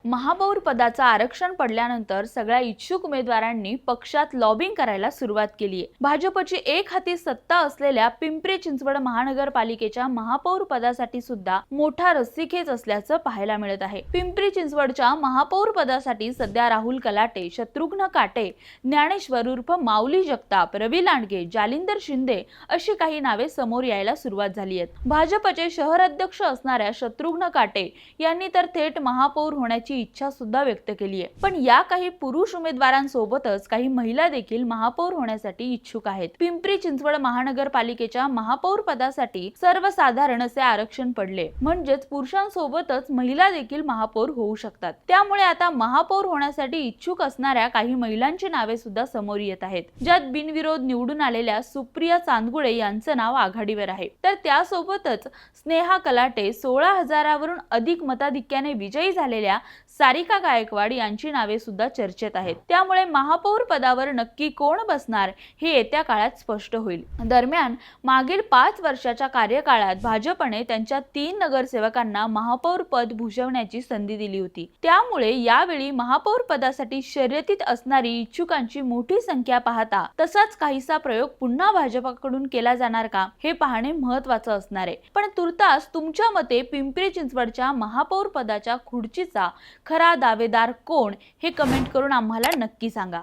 महापौर पदाचं आरक्षण पडल्यानंतर सगळ्या इच्छुक उमेदवारांनी पक्षात लॉबिंग करायला सुरुवात केली आहे। भाजपची एक हाती सत्ता असलेल्या पिंपरी चिंचवड महानगरपालिकेच्या महापौर पदासाठी सुद्धा मोठा रस्सीखेच असल्याचं पाहायला मिळत आहे। पिंपरी चिंचवडच्या महापौर पदासाठी सध्या राहुल कलाटे, शत्रुघ्न काटे, ज्ञानेश्वर उर्फ माऊली जगताप, रवी लांडगे, जालिंदर शिंदे अशी काही नावे समोर यायला सुरुवात झाली आहेत। भाजपचे शहर अध्यक्ष असणाऱ्या शत्रुघ्न काटे यांनी तर थेट महापौर होण्याची इच्छा सुद्धा व्यक्त केली आहे। पण या काही पुरुष उमेदवारांसोबतच काही महिला देखील महापौर होण्यासाठी इच्छुक आहेत। पिंपरी चिंचवड महानगरपालिकेच्या महापौर पदासाठी सर्वसाधारण असे आरक्षण पडले, म्हणजेच पुरुषांसोबतच महिला देखील महापौर होऊ शकतात। त्यामुळे आता महापौर होण्यासाठी इच्छुक असणाऱ्या काही महिलांची नावे सुद्धा समोर येत आहेत, ज्यात बिनविरोध निवडून आलेल्या सुप्रिया चांदगुडे यांचं नाव आघाडीवर आहे। तर त्यासोबतच स्नेहा कलाटे, 16,000वरून अधिक मताधिक्याने विजयी झालेल्या सारिका गायकवाड यांची नावे सुद्धा चर्चेत आहेत। त्यामुळे महापौर पदावर नक्की कोण बसणार हे येत्या काळात स्पष्ट होईल। दरम्यान मागील 5 वर्षाच्या कार्यकाळात भाजपने त्यांच्या 3 नगरसेवकांना महापौर पद भूषवण्याची संधी दिली होती। त्यामुळे यावेळी महापौर पदासाठी शर्यतीत असणारी इच्छुकांची मोठी संख्या पाहता तसाच काहीसा प्रयोग पुन्हा भाजपकडून केला जाणार का हे पाहणे महत्त्वाचं असणार आहे। पण तुर्तास तुमच्या मते पिंपरी चिंचवडच्या महापौर पदाच्या खुर्चीचा खरा दावेदार कोण हे कमेंट करून आम्हाला नक्की सांगा।